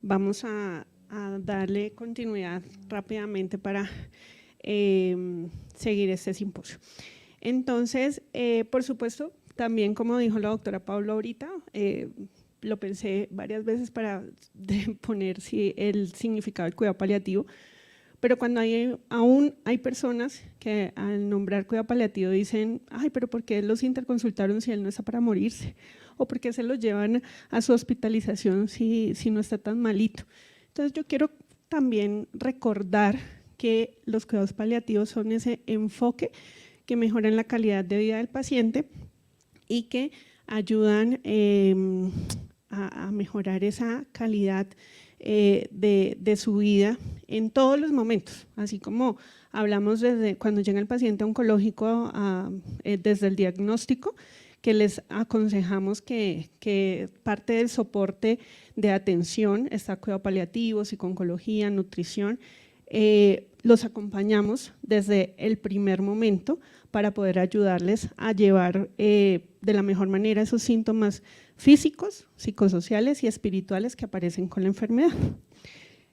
vamos a darle continuidad rápidamente para seguir este simposio. Entonces, por supuesto, también como dijo la doctora Pablo ahorita, lo pensé varias veces para poner el significado del cuidado paliativo, pero cuando aún hay personas que al nombrar cuidado paliativo dicen, ay, pero ¿por qué los interconsultaron si él no está para morirse? ¿O por qué se los llevan a su hospitalización si no está tan malito? Entonces yo quiero también recordar que los cuidados paliativos son ese enfoque que mejoran la calidad de vida del paciente y que ayudan a mejorar esa calidad de su vida en todos los momentos, así como hablamos desde cuando llega el paciente oncológico desde el diagnóstico, que les aconsejamos que parte del soporte de atención está cuidado paliativo, psico-oncología, nutrición, los acompañamos desde el primer momento para poder ayudarles a llevar de la mejor manera esos síntomas físicos, psicosociales y espirituales que aparecen con la enfermedad.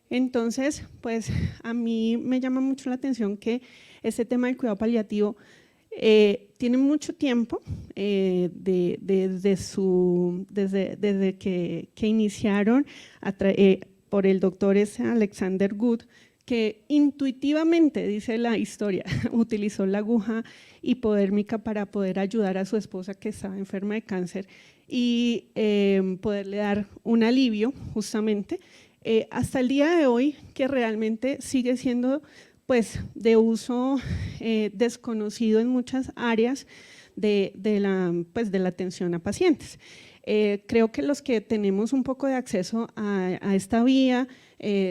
Entonces, pues a mí me llama mucho la atención que este tema del cuidado paliativo tiene mucho tiempo desde que iniciaron por el doctor Alexander Good, que intuitivamente, dice la historia, utilizó la aguja hipodérmica para poder ayudar a su esposa que estaba enferma de cáncer y poderle dar un alivio justamente, hasta el día de hoy, que realmente sigue siendo pues de uso desconocido en muchas áreas de la atención a pacientes. Creo que los que tenemos un poco de acceso a esta vía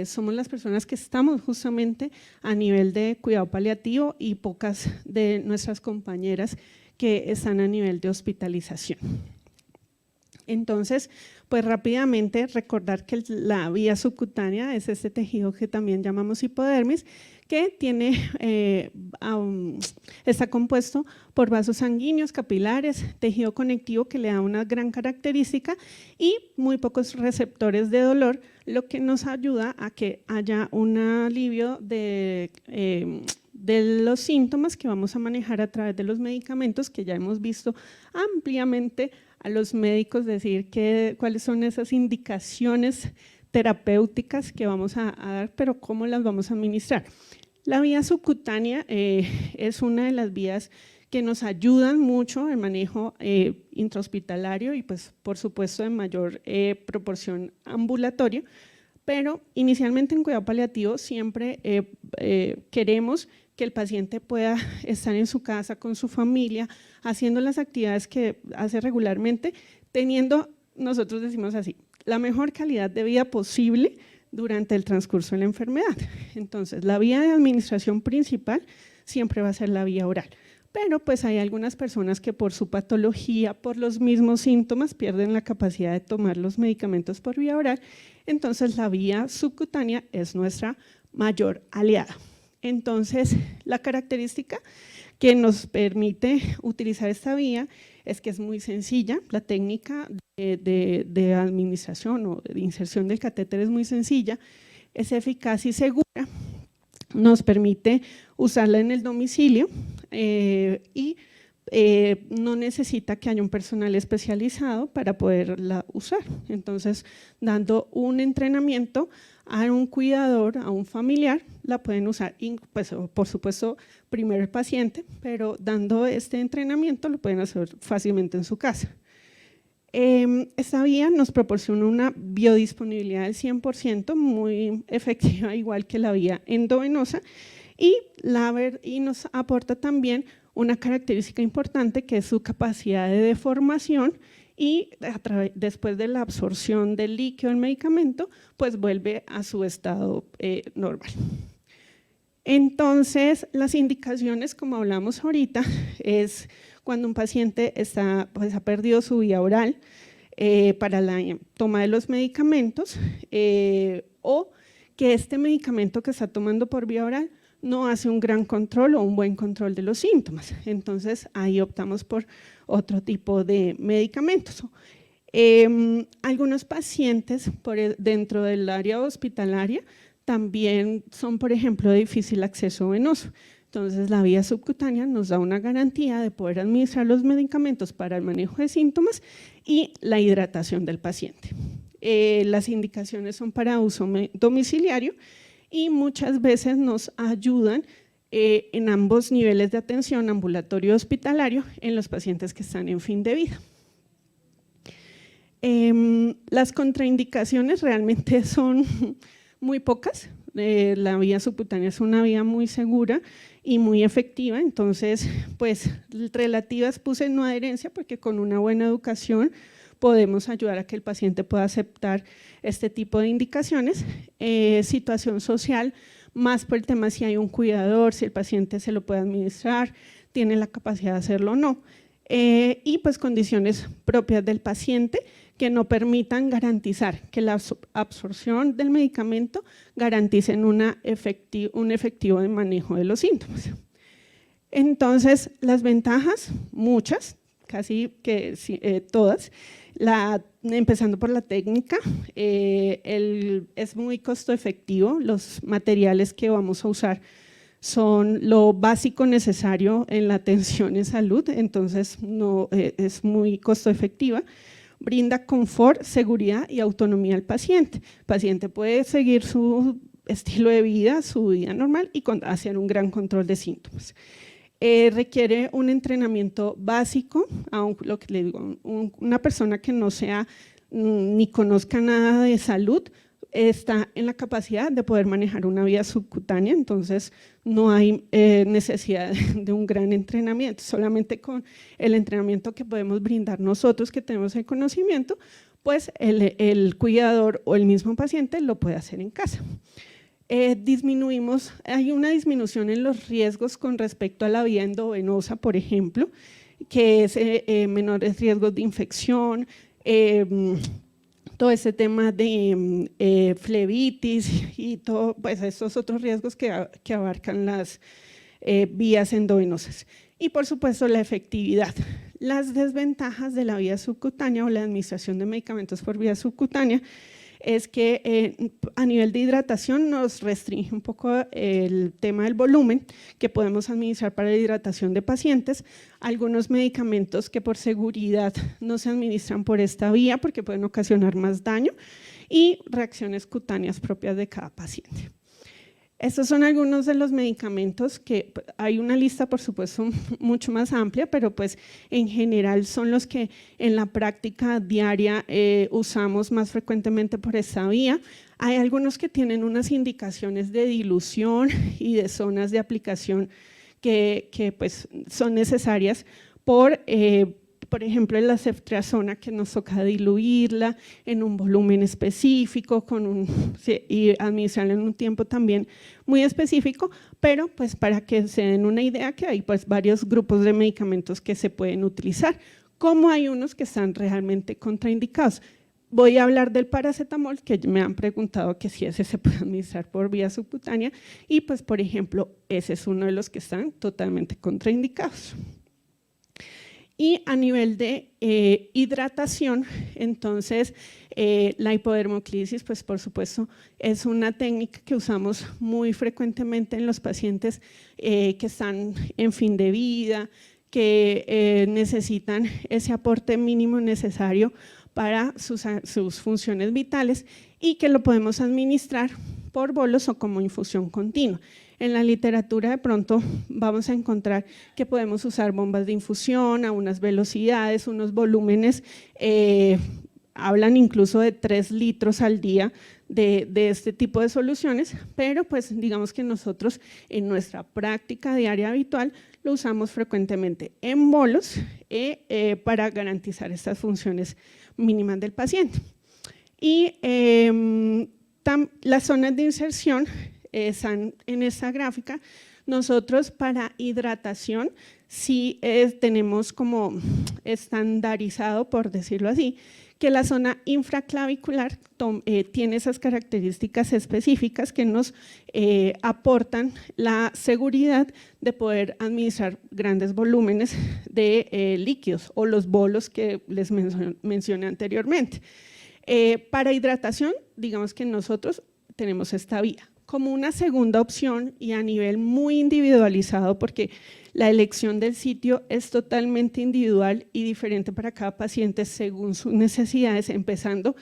somos las personas que estamos justamente a nivel de cuidado paliativo y pocas de nuestras compañeras que están a nivel de hospitalización. Entonces, pues rápidamente recordar que la vía subcutánea es este tejido que también llamamos hipodermis, que está compuesto por vasos sanguíneos, capilares, tejido conectivo que le da una gran característica y muy pocos receptores de dolor, lo que nos ayuda a que haya un alivio de los síntomas que vamos a manejar a través de los medicamentos que ya hemos visto ampliamente a los médicos decir cuáles son esas indicaciones terapéuticas que vamos a dar, pero cómo las vamos a administrar. La vía subcutánea es una de las vías que nos ayudan mucho en manejo intrahospitalario y pues por supuesto en mayor proporción ambulatorio, pero inicialmente en cuidado paliativo siempre queremos que el paciente pueda estar en su casa con su familia, haciendo las actividades que hace regularmente, teniendo, nosotros decimos así, la mejor calidad de vida posible durante el transcurso de la enfermedad. Entonces, la vía de administración principal siempre va a ser la vía oral, pero pues hay algunas personas que por su patología, por los mismos síntomas, pierden la capacidad de tomar los medicamentos por vía oral, entonces la vía subcutánea es nuestra mayor aliada. Entonces, la característica que nos permite utilizar esta vía es que es muy sencilla, la técnica de administración o de inserción del catéter es muy sencilla, es eficaz y segura, nos permite usarla en el domicilio y no necesita que haya un personal especializado para poderla usar. Entonces, dando un entrenamiento a un cuidador, a un familiar, la pueden usar, pues, por supuesto, primero el paciente, pero dando este entrenamiento lo pueden hacer fácilmente en su casa. Esta vía nos proporciona una biodisponibilidad del 100%, muy efectiva, igual que la vía endovenosa, y nos aporta también una característica importante que es su capacidad de deformación y después de la absorción del líquido del medicamento, pues vuelve a su estado normal. Entonces, las indicaciones, como hablamos ahorita, es cuando un paciente ha perdido su vía oral para la toma de los medicamentos o que este medicamento que está tomando por vía oral no hace un gran control o un buen control de los síntomas. Entonces, ahí optamos por otro tipo de medicamentos. Algunos pacientes dentro del área hospitalaria también son, por ejemplo, de difícil acceso venoso. Entonces, la vía subcutánea nos da una garantía de poder administrar los medicamentos para el manejo de síntomas y la hidratación del paciente. Las indicaciones son para uso domiciliario y muchas veces nos ayudan en ambos niveles de atención, ambulatorio y hospitalario, en los pacientes que están en fin de vida. Las contraindicaciones realmente son muy pocas. La vía subcutánea es una vía muy segura y muy efectiva, entonces pues relativas puse no adherencia porque con una buena educación podemos ayudar a que el paciente pueda aceptar este tipo de indicaciones. Situación social, más por el tema si hay un cuidador, si el paciente se lo puede administrar, tiene la capacidad de hacerlo o no. Y pues condiciones propias del paciente que no permitan garantizar que la absorción del medicamento garanticen un efectivo manejo de los síntomas. Entonces, las ventajas, muchas, casi que todas, empezando por la técnica, es muy costo efectivo, los materiales que vamos a usar son lo básico necesario en la atención en salud, entonces no, es muy costo efectiva. Brinda confort, seguridad y autonomía al paciente. El paciente puede seguir su estilo de vida, su vida normal y hacer un gran control de síntomas. Requiere un entrenamiento básico, aunque lo que le digo, una persona que no sea ni conozca nada de salud, está en la capacidad de poder manejar una vía subcutánea, entonces no hay necesidad de un gran entrenamiento, solamente con el entrenamiento que podemos brindar nosotros que tenemos el conocimiento, pues el cuidador o el mismo paciente lo puede hacer en casa. Hay una disminución en los riesgos con respecto a la vía endovenosa, por ejemplo, que es menores riesgos de infección, todo ese tema de flebitis y todo, pues estos otros riesgos que abarcan las vías endovenosas. Y por supuesto la efectividad. Las desventajas de la vía subcutánea o la administración de medicamentos por vía subcutánea es que a nivel de hidratación nos restringe un poco el tema del volumen que podemos administrar para la hidratación de pacientes, algunos medicamentos que por seguridad no se administran por esta vía porque pueden ocasionar más daño y reacciones cutáneas propias de cada paciente. Estos son algunos de los medicamentos que hay una lista, por supuesto, mucho más amplia, pero pues en general son los que en la práctica diaria usamos más frecuentemente por esta vía. Hay algunos que tienen unas indicaciones de dilución y de zonas de aplicación que pues son necesarias por ejemplo, en la ceftriaxona que nos toca diluirla en un volumen específico y administrarla en un tiempo también muy específico, pero pues para que se den una idea que hay pues varios grupos de medicamentos que se pueden utilizar, como hay unos que están realmente contraindicados. Voy a hablar del paracetamol, que me han preguntado que si ese se puede administrar por vía subcutánea y pues por ejemplo ese es uno de los que están totalmente contraindicados. Y a nivel de hidratación, entonces la hipodermoclisis, pues por supuesto es una técnica que usamos muy frecuentemente en los pacientes que están en fin de vida, que necesitan ese aporte mínimo necesario para sus funciones vitales y que lo podemos administrar por bolos o como infusión continua. En la literatura de pronto vamos a encontrar que podemos usar bombas de infusión a unas velocidades, unos volúmenes, hablan incluso de 3 litros al día de este tipo de soluciones, pero pues digamos que nosotros en nuestra práctica diaria habitual lo usamos frecuentemente en bolos para garantizar estas funciones mínimas del paciente. Y las zonas de inserción están en esta gráfica, Nosotros para hidratación sí tenemos como estandarizado, por decirlo así, que la zona infraclavicular tiene esas características específicas que nos aportan la seguridad de poder administrar grandes volúmenes de líquidos o los bolos que les mencioné anteriormente. Para hidratación, digamos que nosotros tenemos esta vía. Como una segunda opción y a nivel muy individualizado, porque la elección del sitio es totalmente individual y diferente para cada paciente según sus necesidades, empezando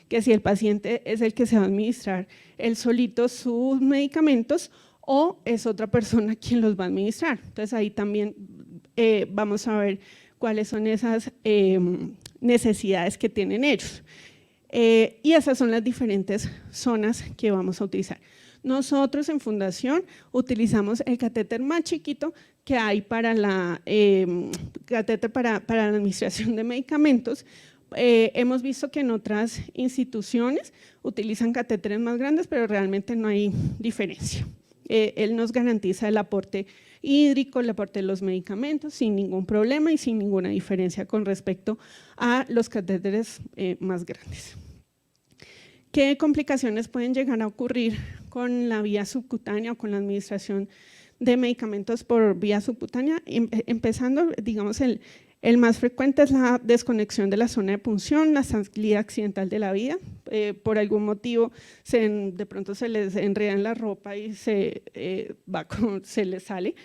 que si el paciente es el que se va a administrar él solito sus medicamentos o es otra persona quien los va a administrar. Entonces ahí también vamos a ver cuáles son esas necesidades que tienen ellos. Y esas son las diferentes zonas que vamos a utilizar. Nosotros en Fundación utilizamos el catéter más chiquito que hay para la catéter para la administración de medicamentos. Hemos visto que en otras instituciones utilizan catéteres más grandes, pero realmente no hay diferencia. Él nos garantiza el aporte hídrico, el aporte de los medicamentos sin ningún problema y sin ninguna diferencia con respecto a los catéteres más grandes. ¿Qué complicaciones pueden llegar a ocurrir con la vía subcutánea o con la administración de medicamentos por vía subcutánea? Empezando, digamos, el más frecuente es la desconexión de la zona de punción, la salida accidental de la vía. Por algún motivo de pronto se les enreda en la ropa y se les sale.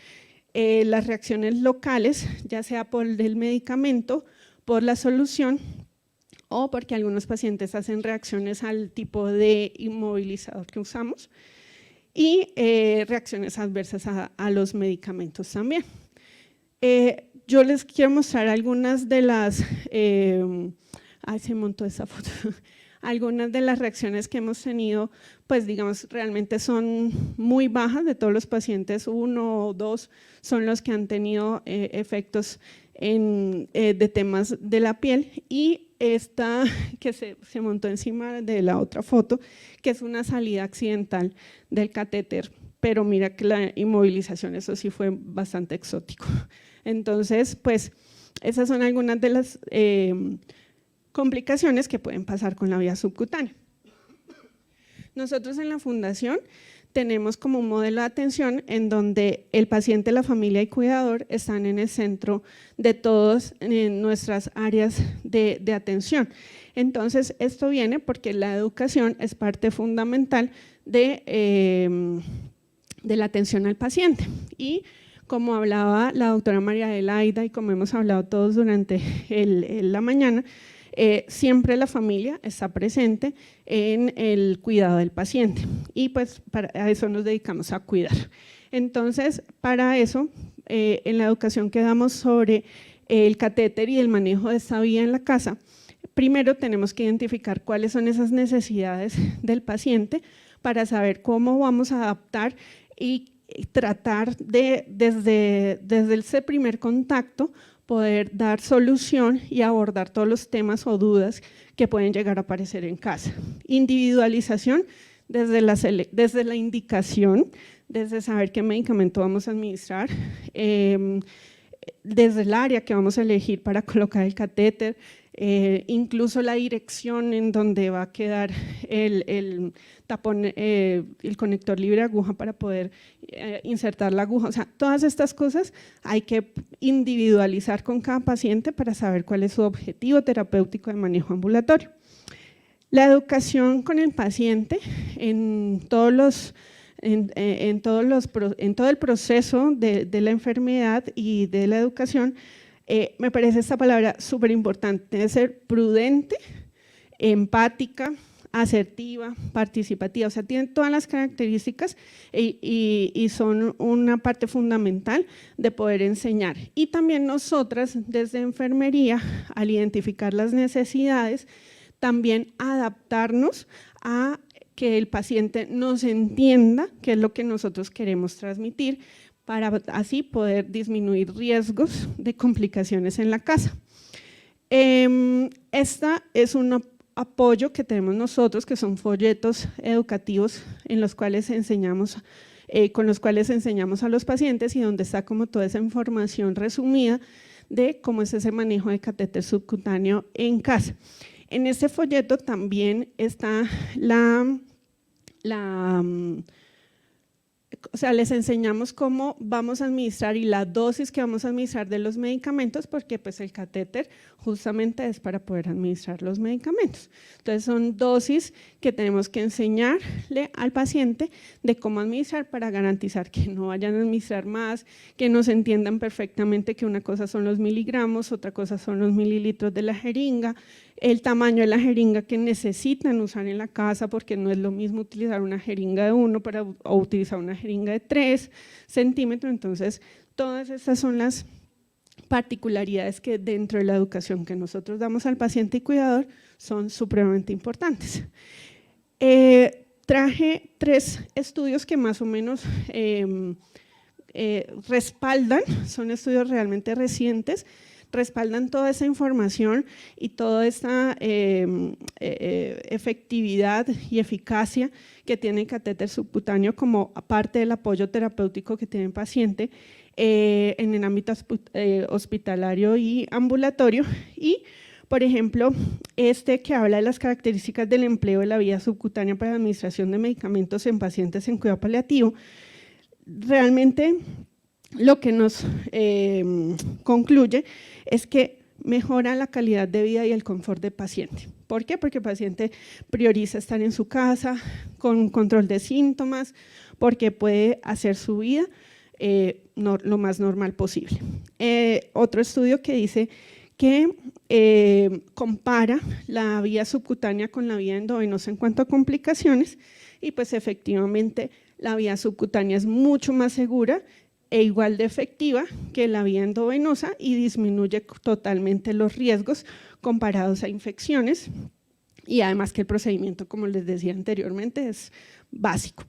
Las reacciones locales, ya sea por el medicamento, por la solución, o porque algunos pacientes hacen reacciones al tipo de inmovilizador que usamos y reacciones adversas a los medicamentos también. Yo les quiero mostrar algunas de las, se montó esa foto, algunas de las reacciones que hemos tenido, pues digamos realmente son muy bajas. De todos los pacientes, 1 o 2 son los que han tenido efectos de temas de la piel, y esta que se montó encima de la otra foto, que es una salida accidental del catéter, pero mira que la inmovilización, eso sí fue bastante exótico. Entonces, pues esas son algunas de las complicaciones que pueden pasar con la vía subcutánea. Nosotros en la Fundación tenemos como un modelo de atención en donde el paciente, la familia y cuidador están en el centro de todas nuestras áreas de atención. Entonces, esto viene porque la educación es parte fundamental de la atención al paciente. Y como hablaba la doctora María Adelaida y como hemos hablado todos durante la mañana, siempre la familia está presente en el cuidado del paciente y pues a eso nos dedicamos, a cuidar. Entonces, para eso, en la educación que damos sobre el catéter y el manejo de esta vía en la casa, primero tenemos que identificar cuáles son esas necesidades del paciente para saber cómo vamos a adaptar y tratar de, desde ese primer contacto, poder dar solución y abordar todos los temas o dudas que pueden llegar a aparecer en casa. Individualización desde la indicación, desde saber qué medicamento vamos a administrar, desde el área que vamos a elegir para colocar el catéter, incluso la dirección en donde va a quedar el tapón, el conector libre aguja para poder insertar la aguja. O sea, todas estas cosas hay que individualizar con cada paciente para saber cuál es su objetivo terapéutico de manejo ambulatorio. La educación con el paciente en todo el proceso de la enfermedad y de la educación, me parece esta palabra súper importante, debe ser prudente, empática, asertiva, participativa, o sea, tienen todas las características y son una parte fundamental de poder enseñar. Y también nosotras desde enfermería, al identificar las necesidades, también adaptarnos a que el paciente nos entienda qué es lo que nosotros queremos transmitir, para así poder disminuir riesgos de complicaciones en la casa. Esta es un apoyo que tenemos nosotros, que son folletos educativos en los cuales enseñamos con los cuales enseñamos a los pacientes y donde está como toda esa información resumida de cómo es ese manejo de catéter subcutáneo en casa. En este folleto también está o sea, les enseñamos cómo vamos a administrar y la dosis que vamos a administrar de los medicamentos, porque pues el catéter justamente es para poder administrar los medicamentos. Entonces son dosis que tenemos que enseñarle al paciente de cómo administrar para garantizar que no vayan a administrar más, que nos entiendan perfectamente que una cosa son los miligramos, otra cosa son los mililitros de la jeringa, el tamaño de la jeringa que necesitan usar en la casa, porque no es lo mismo utilizar una jeringa de 1 o utilizar una jeringa de 3 centímetros. Entonces, todas estas son las particularidades que dentro de la educación que nosotros damos al paciente y cuidador son supremamente importantes. Traje 3 estudios que más o menos respaldan, son estudios realmente recientes, respaldan toda esa información y toda esta efectividad y eficacia que tiene el catéter subcutáneo como parte del apoyo terapéutico que tiene el paciente en el ámbito hospitalario y ambulatorio. Y, por ejemplo, este que habla de las características del empleo de la vía subcutánea para la administración de medicamentos en pacientes en cuidado paliativo, realmente lo que nos concluye es que mejora la calidad de vida y el confort del paciente. ¿Por qué? Porque el paciente prioriza estar en su casa con control de síntomas, porque puede hacer su vida lo más normal posible. Otro estudio que dice que compara la vía subcutánea con la vía endovenosa en cuanto a complicaciones y pues efectivamente la vía subcutánea es mucho más segura e igual de efectiva que la vía endovenosa y disminuye totalmente los riesgos comparados a infecciones y además que el procedimiento, como les decía anteriormente, es básico.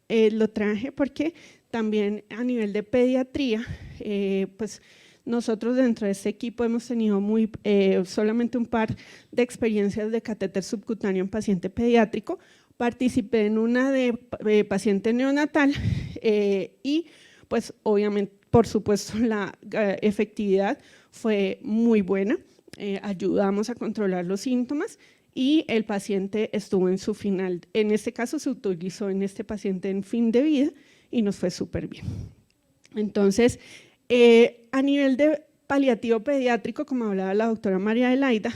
Lo traje porque también a nivel de pediatría, pues nosotros dentro de este equipo hemos tenido solamente un par de experiencias de catéter subcutáneo en paciente pediátrico. Participé en una de paciente neonatal y pues obviamente, por supuesto, la efectividad fue muy buena, ayudamos a controlar los síntomas y el paciente estuvo en su final, en este caso se utilizó en este paciente en fin de vida y nos fue súper bien. Entonces, a nivel de paliativo pediátrico, como hablaba la doctora María Adelaida,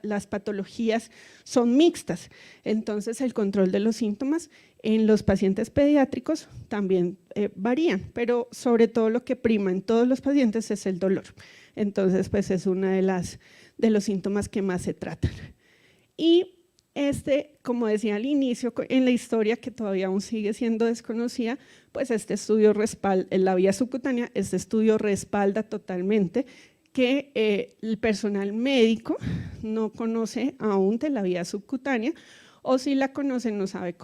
las patologías son mixtas, entonces el control de los síntomas en los pacientes pediátricos también varían, pero sobre todo lo que prima en todos los pacientes es el dolor, entonces pues es uno de los síntomas que más se tratan. Y como decía al inicio, en la historia que todavía aún sigue siendo desconocida, pues este estudio respalda, en la vía subcutánea, este estudio respalda totalmente que el personal médico no conoce aún de la vía subcutánea o si la conoce no sabe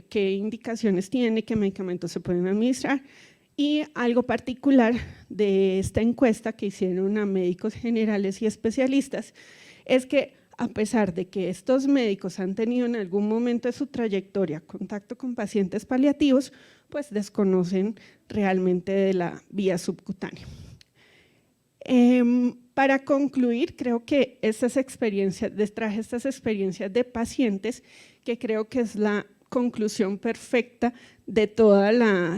qué indicaciones tiene, qué medicamentos se pueden administrar. Y algo particular de esta encuesta que hicieron a médicos generales y especialistas es que a pesar de que estos médicos han tenido en algún momento de su trayectoria contacto con pacientes paliativos, pues desconocen realmente de la vía subcutánea. Para concluir, creo que traje estas experiencias de pacientes que creo que es la conclusión perfecta de todas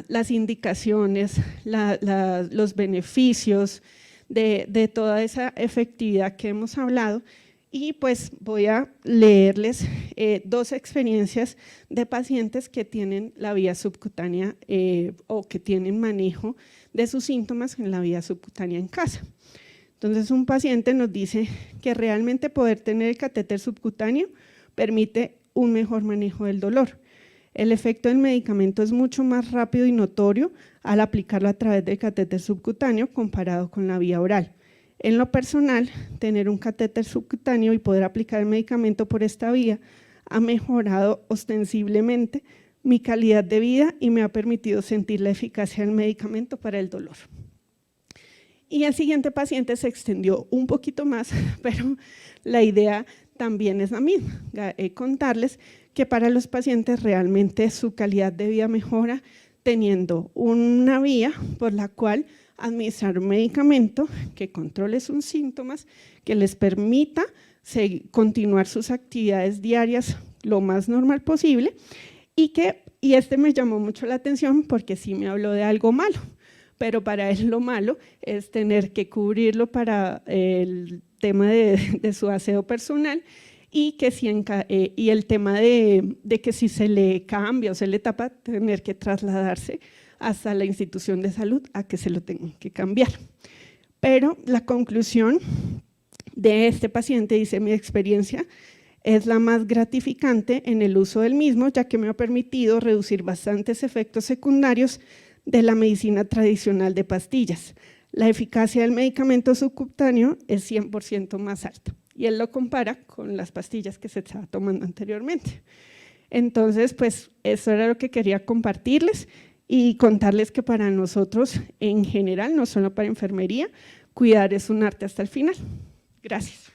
las indicaciones, los beneficios de toda esa efectividad que hemos hablado. Y pues voy a leerles 2 experiencias de pacientes que tienen la vía subcutánea o que tienen manejo de sus síntomas en la vía subcutánea en casa. Entonces un paciente nos dice que realmente poder tener el catéter subcutáneo permite un mejor manejo del dolor. El efecto del medicamento es mucho más rápido y notorio al aplicarlo a través del catéter subcutáneo comparado con la vía oral. En lo personal, tener un catéter subcutáneo y poder aplicar el medicamento por esta vía ha mejorado ostensiblemente mi calidad de vida y me ha permitido sentir la eficacia del medicamento para el dolor. Y el siguiente paciente se extendió un poquito más, pero la idea también es la misma, contarles que para los pacientes realmente su calidad de vida mejora teniendo una vía por la cual administrar un medicamento que controle sus síntomas, que les permita continuar sus actividades diarias lo más normal posible y este me llamó mucho la atención porque sí me habló de algo malo, pero para él lo malo es tener que cubrirlo para el tema de su aseo personal y el tema de que si se le cambia o se le tapa, tener que trasladarse hasta la institución de salud a que se lo tengan que cambiar. Pero la conclusión de este paciente dice: mi experiencia es la más gratificante en el uso del mismo, ya que me ha permitido reducir bastantes efectos secundarios de la medicina tradicional de pastillas. La eficacia del medicamento subcutáneo es 100% más alta. Y él lo compara con las pastillas que se estaba tomando anteriormente. Entonces, pues eso era lo que quería compartirles y contarles que para nosotros en general, no solo para enfermería, cuidar es un arte hasta el final. Gracias.